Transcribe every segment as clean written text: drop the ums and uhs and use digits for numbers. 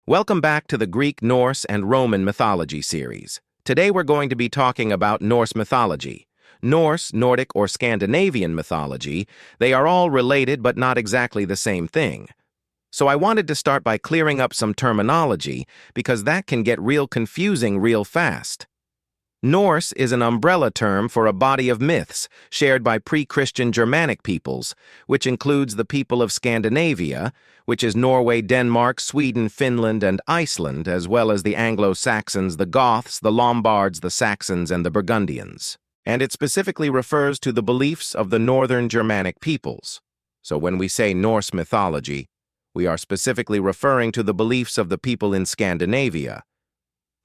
Welcome back to the Greek, Norse, and Roman mythology series. Today we're going to be talking about Norse mythology. Norse, Nordic, or Scandinavian mythology, they are all related but not exactly the same thing. So I wanted to start by clearing up some terminology because that can get real confusing real fast. Norse is an umbrella term for a body of myths shared by pre-Christian Germanic peoples, which includes the people of Scandinavia, which is Norway, Denmark, Sweden, Finland, and Iceland, as well as the Anglo-Saxons, the Goths, the Lombards, the Saxons, and the Burgundians. And it specifically refers to the beliefs of the northern Germanic peoples. So when we say Norse mythology, we are specifically referring to the beliefs of the people in Scandinavia.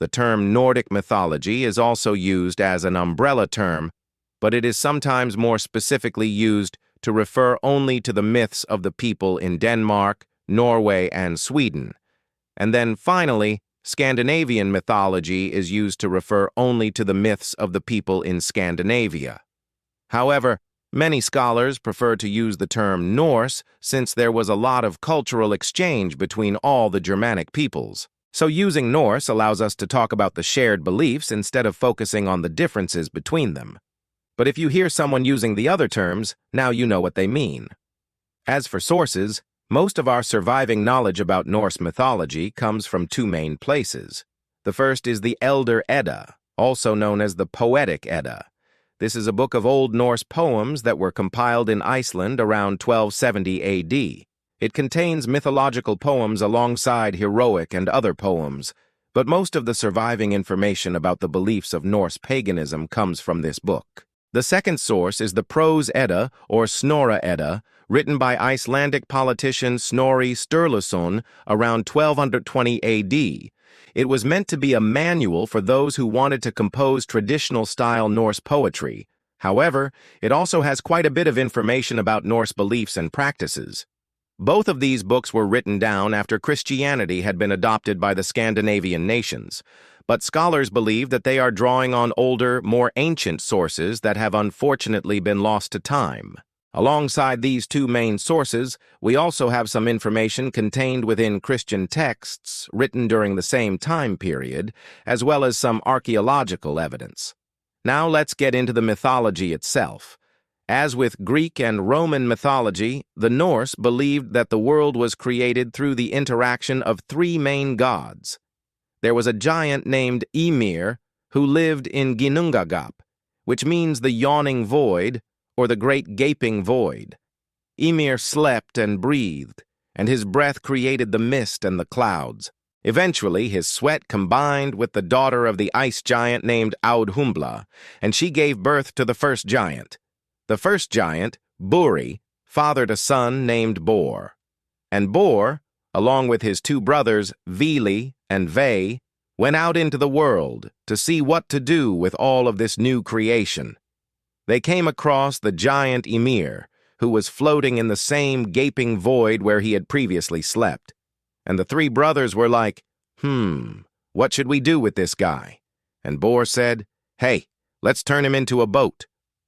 The term Nordic mythology is also used as an umbrella term, but it is sometimes more specifically used to refer only to the myths of the people in Denmark, Norway, and Sweden. And then finally, Scandinavian mythology is used to refer only to the myths of the people in Scandinavia. However, many scholars prefer to use the term Norse since there was a lot of cultural exchange between all the Germanic peoples. So using Norse allows us to talk about the shared beliefs instead of focusing on the differences between them. But if you hear someone using the other terms, now you know what they mean. As for sources, most of our surviving knowledge about Norse mythology comes from two main places. The first is the Elder Edda, also known as the Poetic Edda. This is a book of Old Norse poems that were compiled in Iceland around 1270 AD. It contains mythological poems alongside heroic and other poems, but most of the surviving information about the beliefs of Norse paganism comes from this book. The second source is the Prose Edda, or Snorra Edda, written by Icelandic politician Snorri Sturluson around 1220 AD. It was meant to be a manual for those who wanted to compose traditional-style Norse poetry. However, it also has quite a bit of information about Norse beliefs and practices. Both of these books were written down after Christianity had been adopted by the Scandinavian nations, but scholars believe that they are drawing on older, more ancient sources that have unfortunately been lost to time. Alongside these two main sources, we also have some information contained within Christian texts written during the same time period, as well as some archaeological evidence. Now let's get into the mythology itself. As with Greek and Roman mythology, the Norse believed that the world was created through the interaction of three main gods. There was a giant named Ymir who lived in Ginnungagap, which means the yawning void or the great gaping void. Ymir slept and breathed, and his breath created the mist and the clouds. Eventually, his sweat combined with the daughter of the ice giant named Audhumbla, and she gave birth to the first giant. The first giant, Buri, fathered a son named Bor. And Bor, along with his two brothers, Vili and Ve, went out into the world to see what to do with all of this new creation. They came across the giant Ymir, who was floating in the same gaping void where he had previously slept. And the three brothers were like, what should we do with this guy? And Bor said, hey, let's turn him into a boat.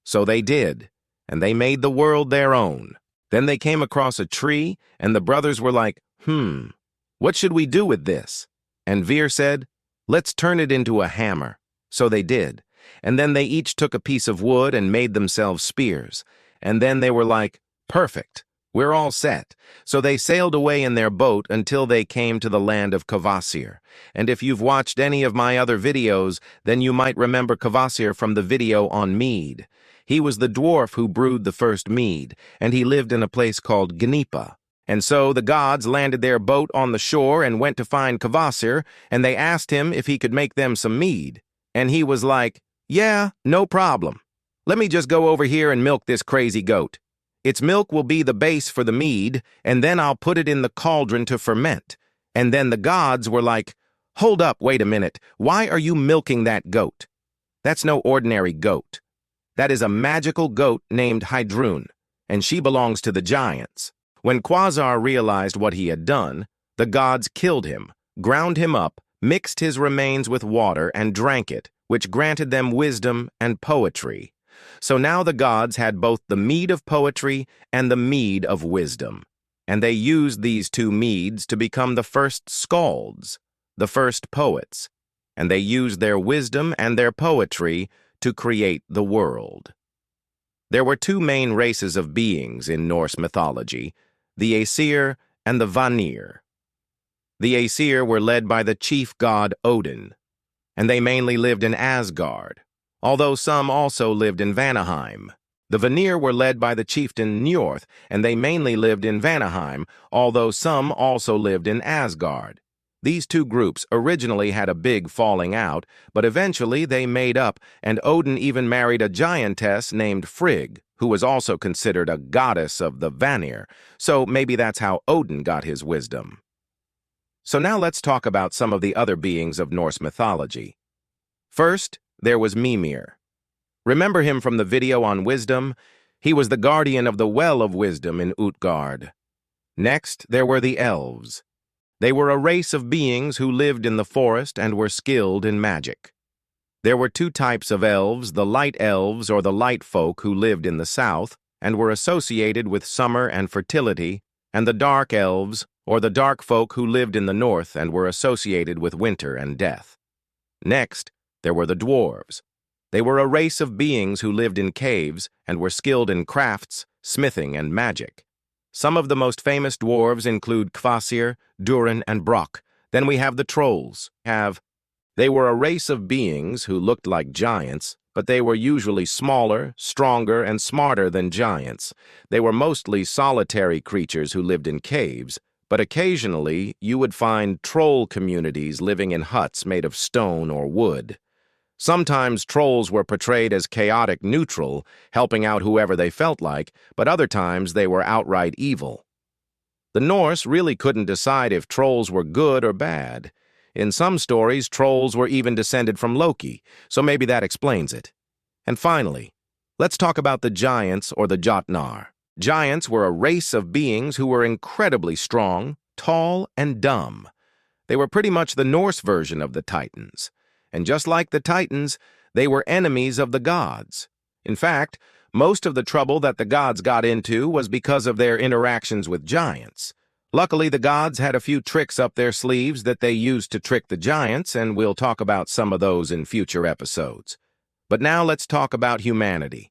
So they did, and they made the world their own. Then they came across a tree, and the brothers were like, what should we do with this? And Vir said, let's turn it into a hammer. So they did, and then they each took a piece of wood and made themselves spears. And then they were like, perfect, we're all set. So they sailed away in their boat until they came to the land of Kvasir. And if you've watched any of my other videos, then you might remember Kvasir from the video on mead. He was the dwarf who brewed the first mead, and he lived in a place called Gnipa. And so the gods landed their boat on the shore and went to find Kvasir, and they asked him if he could make them some mead. And he was like, yeah, no problem. Let me just go over here and milk this crazy goat. Its milk will be the base for the mead, and then I'll put it in the cauldron to ferment. And then the gods were like, hold up, wait a minute. Why are you milking that goat? That's no ordinary goat. That is a magical goat named Heidrun, and she belongs to the giants. When Quasar realized what he had done, the gods killed him, ground him up, mixed his remains with water, and drank it, which granted them wisdom and poetry. So now the gods had both the mead of poetry and the mead of wisdom. and they used these two meads to become the first skalds, the first poets, and they used their wisdom and their poetry to create the world. There were two main races of beings in Norse mythology, the Aesir and the Vanir. The Aesir were led by the chief god Odin, and they mainly lived in Asgard, although some also lived in Vanaheim. The Vanir were led by the chieftain Njorth, and they mainly lived in Vanaheim, although some also lived in Asgard. These two groups originally had a big falling out, but eventually they made up, and Odin even married a giantess named Frigg, who was also considered a goddess of the Vanir, so maybe that's how Odin got his wisdom. So now let's talk about some of the other beings of Norse mythology. First, there was Mimir. Remember him from the video on wisdom? He was the guardian of the Well of Wisdom in Utgard. Next, there were the elves. They were a race of beings who lived in the forest and were skilled in magic. There were two types of elves, the light elves or the light folk who lived in the south and were associated with summer and fertility, and the dark elves or the dark folk who lived in the north and were associated with winter and death. Next, there were the dwarves. They were a race of beings who lived in caves and were skilled in crafts, smithing, and magic. Some of the most famous dwarves include Kvasir, Durin, and Brok. Then we have the trolls. They were a race of beings who looked like giants, but they were usually smaller, stronger, and smarter than giants. They were mostly solitary creatures who lived in caves, but occasionally you would find troll communities living in huts made of stone or wood. Sometimes trolls were portrayed as chaotic neutral, helping out whoever they felt like, but other times they were outright evil. The Norse really couldn't decide if trolls were good or bad. In some stories, trolls were even descended from Loki, so maybe that explains it. And finally, let's talk about the giants or the Jotnar. Giants were a race of beings who were incredibly strong, tall, and dumb. They were pretty much the Norse version of the Titans. And just like the Titans, they were enemies of the gods. In fact, most of the trouble that the gods got into was because of their interactions with giants. Luckily, the gods had a few tricks up their sleeves that they used to trick the giants, and we'll talk about some of those in future episodes. But now let's talk about humanity.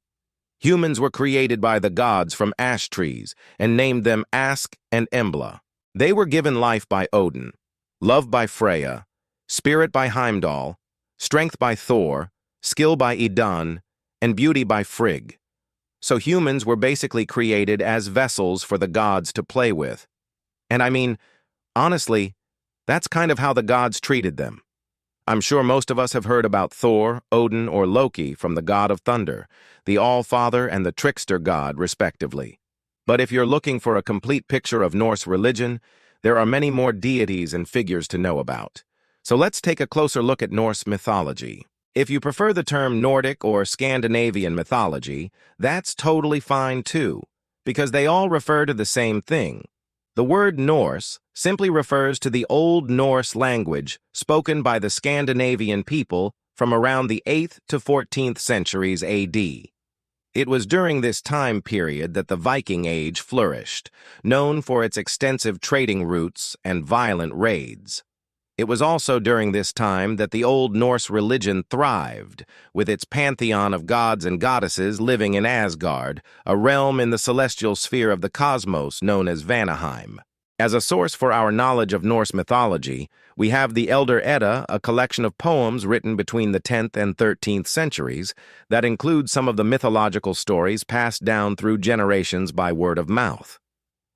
Humans were created by the gods from ash trees and named them Ask and Embla. They were given life by Odin, love by Freyja, spirit by Heimdall, strength by Thor, skill by Idun, and beauty by Frigg. So humans were basically created as vessels for the gods to play with. And I mean, honestly, that's kind of how the gods treated them. I'm sure most of us have heard about Thor, Odin, or Loki from the god of thunder, the All-Father and the trickster god, respectively. But if you're looking for a complete picture of Norse religion, there are many more deities and figures to know about. So let's take a closer look at Norse mythology. If you prefer the term Nordic or Scandinavian mythology, that's totally fine too, because they all refer to the same thing. The word Norse simply refers to the Old Norse language spoken by the Scandinavian people from around the 8th to 14th centuries AD. It was during this time period that the Viking Age flourished, known for its extensive trading routes and violent raids. It was also during this time that the Old Norse religion thrived, with its pantheon of gods and goddesses living in Asgard, a realm in the celestial sphere of the cosmos known as Vanaheim. As a source for our knowledge of Norse mythology, we have the Elder Edda, a collection of poems written between the 10th and 13th centuries that include some of the mythological stories passed down through generations by word of mouth.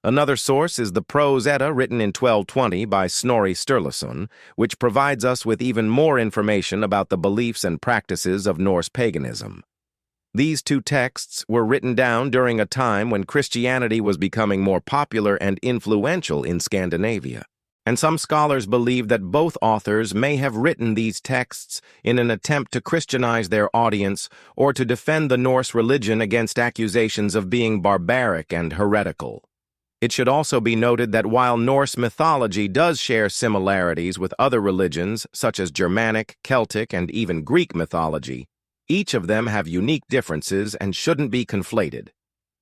Another source is the Prose Edda written in 1220 by Snorri Sturluson, which provides us with even more information about the beliefs and practices of Norse paganism. These two texts were written down during a time when Christianity was becoming more popular and influential in Scandinavia, and some scholars believe that both authors may have written these texts in an attempt to Christianize their audience or to defend the Norse religion against accusations of being barbaric and heretical. It should also be noted that while Norse mythology does share similarities with other religions, such as Germanic, Celtic, and even Greek mythology, each of them have unique differences and shouldn't be conflated.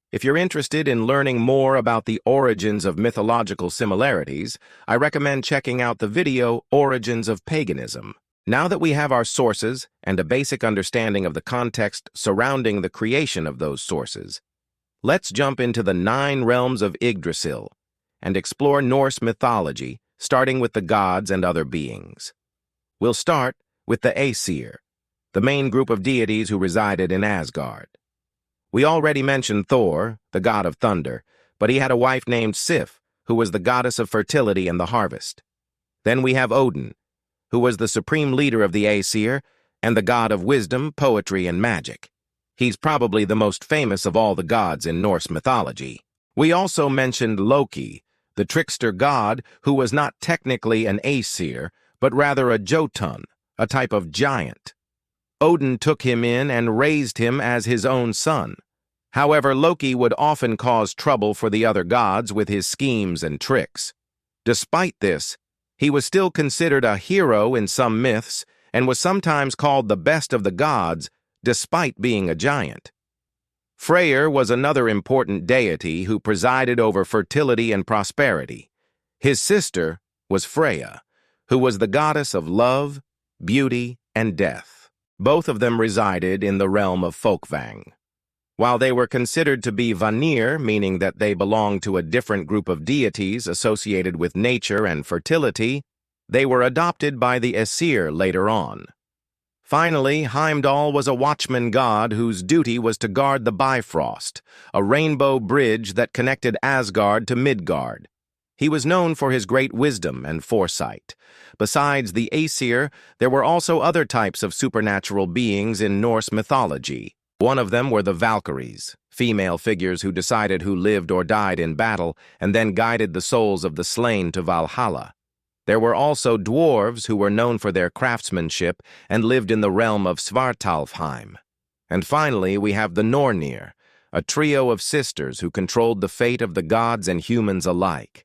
If you're interested in learning more about the origins of mythological similarities, I recommend checking out the video Origins of Paganism. Now that we have our sources and a basic understanding of the context surrounding the creation of those sources, let's jump into the 9 realms of Yggdrasil and explore Norse mythology, starting with the gods and other beings. We'll start with the Aesir, the main group of deities who resided in Asgard. We already mentioned Thor, the god of thunder, but he had a wife named Sif, who was the goddess of fertility and the harvest. Then we have Odin, who was the supreme leader of the Aesir and the god of wisdom, poetry, and magic. He's probably the most famous of all the gods in Norse mythology. We also mentioned Loki, the trickster god who was not technically an Aesir, but rather a Jotun, a type of giant. Odin took him in and raised him as his own son. However, Loki would often cause trouble for the other gods with his schemes and tricks. Despite this, he was still considered a hero in some myths and was sometimes called the best of the gods, despite being a giant. Freyja was another important deity who presided over fertility and prosperity. His sister was Freyja, who was the goddess of love, beauty, and death. Both of them resided in the realm of Folkvang. While they were considered to be Vanir, meaning that they belonged to a different group of deities associated with nature and fertility, they were adopted by the Aesir later on. Finally, Heimdall was a watchman god whose duty was to guard the Bifrost, a rainbow bridge that connected Asgard to Midgard. He was known for his great wisdom and foresight. Besides the Aesir, there were also other types of supernatural beings in Norse mythology. One of them were the Valkyries, female figures who decided who lived or died in battle and then guided the souls of the slain to Valhalla. There were also dwarves who were known for their craftsmanship and lived in the realm of Svartalfheim. And finally, we have the Nornir, a trio of sisters who controlled the fate of the gods and humans alike.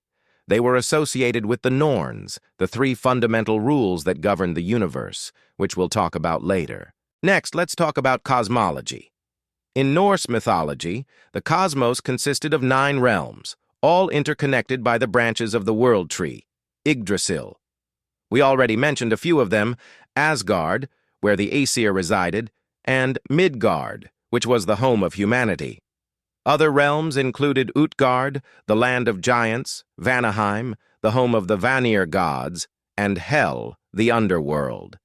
They were associated with the Norns, the 3 fundamental rules that govern the universe, which we'll talk about later. Next, let's talk about cosmology. In Norse mythology, the cosmos consisted of 9 realms, all interconnected by the branches of the world tree, Yggdrasil. We already mentioned a few of them: Asgard, where the Aesir resided, and Midgard, which was the home of humanity. Other realms included Utgard, the land of giants, Vanaheim, the home of the Vanir gods, and Hel, the underworld.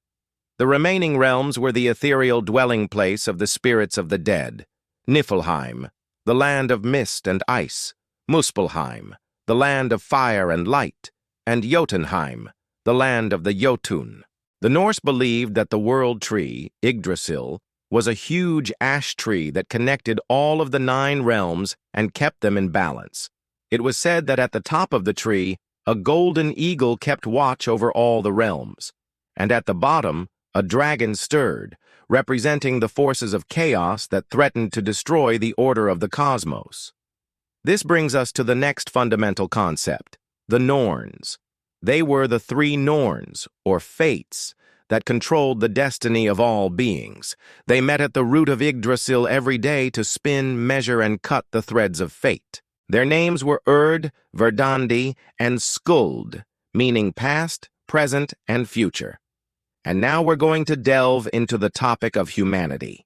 The remaining realms were the ethereal dwelling place of the spirits of the dead: Niflheim, the land of mist and ice; Muspelheim, the land of fire and light; and Jotunheim, the land of the Jotun. The Norse believed that the world tree, Yggdrasil, was a huge ash tree that connected all of the 9 realms and kept them in balance. It was said that at the top of the tree, a golden eagle kept watch over all the realms, and at the bottom, a dragon stirred, representing the forces of chaos that threatened to destroy the order of the cosmos. This brings us to the next fundamental concept, the Norns. They were the 3 Norns, or fates, that controlled the destiny of all beings. They met at the root of Yggdrasil every day to spin, measure, and cut the threads of fate. Their names were Urd, Verdandi, and Skuld, meaning past, present, and future. And now we're going to delve into the topic of humanity.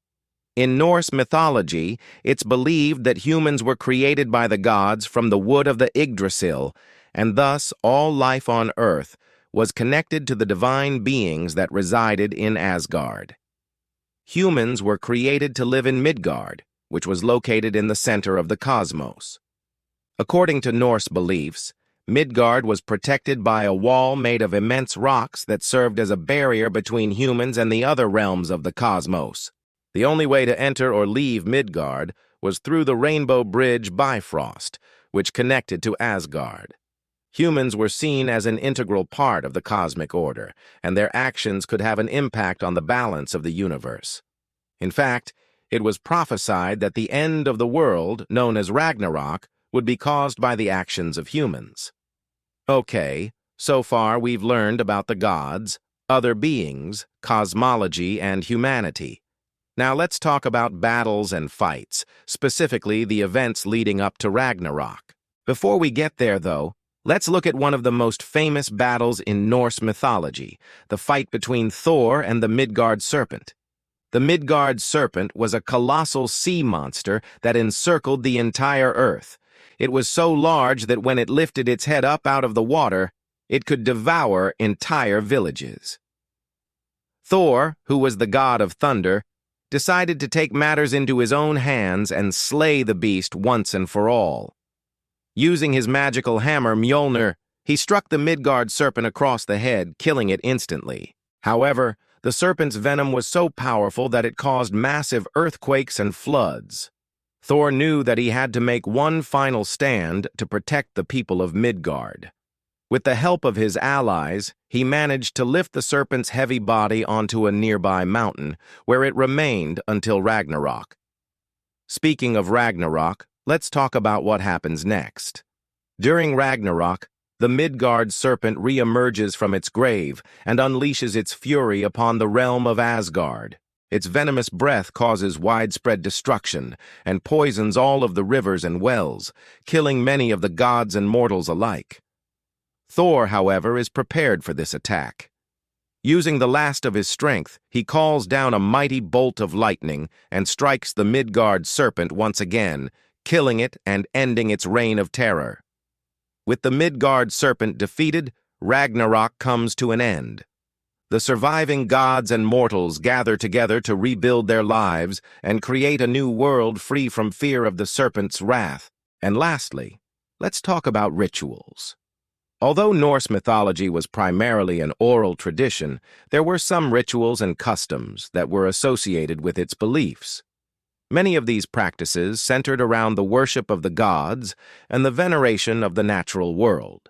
In Norse mythology, it's believed that humans were created by the gods from the wood of the Yggdrasil, and thus all life on Earth was connected to the divine beings that resided in Asgard. Humans were created to live in Midgard, which was located in the center of the cosmos. According to Norse beliefs, Midgard was protected by a wall made of immense rocks that served as a barrier between humans and the other realms of the cosmos. The only way to enter or leave Midgard was through the rainbow bridge Bifrost, which connected to Asgard. Humans were seen as an integral part of the cosmic order, and their actions could have an impact on the balance of the universe. In fact, it was prophesied that the end of the world, known as Ragnarok, would be caused by the actions of humans. Okay, so far we've learned about the gods, other beings, cosmology, and humanity. Now let's talk about battles and fights, specifically the events leading up to Ragnarok. Before we get there, though, let's look at one of the most famous battles in Norse mythology, the fight between Thor and the Midgard serpent. The Midgard serpent was a colossal sea monster that encircled the entire earth. It was so large that when it lifted its head up out of the water, it could devour entire villages. Thor, who was the god of thunder, decided to take matters into his own hands and slay the beast once and for all. Using his magical hammer Mjolnir, he struck the Midgard serpent across the head, killing it instantly. However, the serpent's venom was so powerful that it caused massive earthquakes and floods. Thor knew that he had to make one final stand to protect the people of Midgard. With the help of his allies, he managed to lift the serpent's heavy body onto a nearby mountain, where it remained until Ragnarok. Speaking of Ragnarok, let's talk about what happens next. During Ragnarok, the Midgard serpent re-emerges from its grave and unleashes its fury upon the realm of Asgard. Its venomous breath causes widespread destruction and poisons all of the rivers and wells, killing many of the gods and mortals alike. Thor, however, is prepared for this attack. Using the last of his strength, he calls down a mighty bolt of lightning and strikes the Midgard serpent once again, killing it and ending its reign of terror. With the Midgard serpent defeated, Ragnarok comes to an end. The surviving gods and mortals gather together to rebuild their lives and create a new world free from fear of the serpent's wrath. And lastly, let's talk about rituals. Although Norse mythology was primarily an oral tradition, there were some rituals and customs that were associated with its beliefs. Many of these practices centered around the worship of the gods and the veneration of the natural world.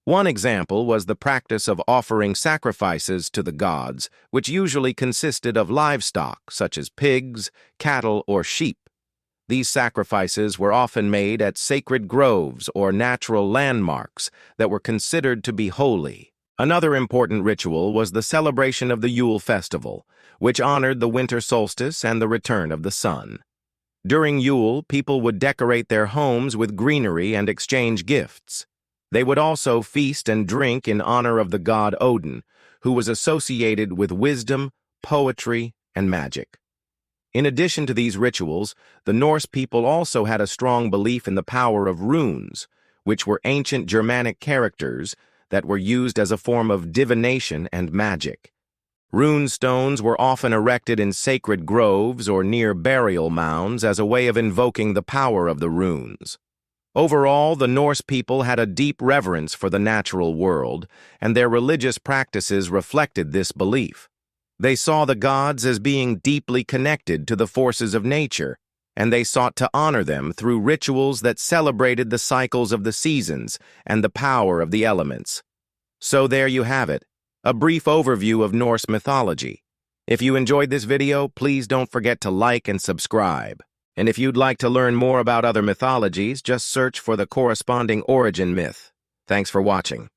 One example was the practice of offering sacrifices to the gods, which usually consisted of livestock such as pigs, cattle, or sheep. These sacrifices were often made at sacred groves or natural landmarks that were considered to be holy. Another important ritual was the celebration of the Yule festival, which honored the winter solstice and the return of the sun. During Yule, people would decorate their homes with greenery and exchange gifts. They would also feast and drink in honor of the god Odin, who was associated with wisdom, poetry, and magic. In addition to these rituals, the Norse people also had a strong belief in the power of runes, which were ancient Germanic characters that were used as a form of divination and magic. Rune stones were often erected in sacred groves or near burial mounds as a way of invoking the power of the runes. Overall, the Norse people had a deep reverence for the natural world, and their religious practices reflected this belief. They saw the gods as being deeply connected to the forces of nature, and they sought to honor them through rituals that celebrated the cycles of the seasons and the power of the elements. So there you have it, a brief overview of Norse mythology. If you enjoyed this video, please don't forget to like and subscribe. And if you'd like to learn more about other mythologies, just search for the corresponding origin myth. Thanks for watching.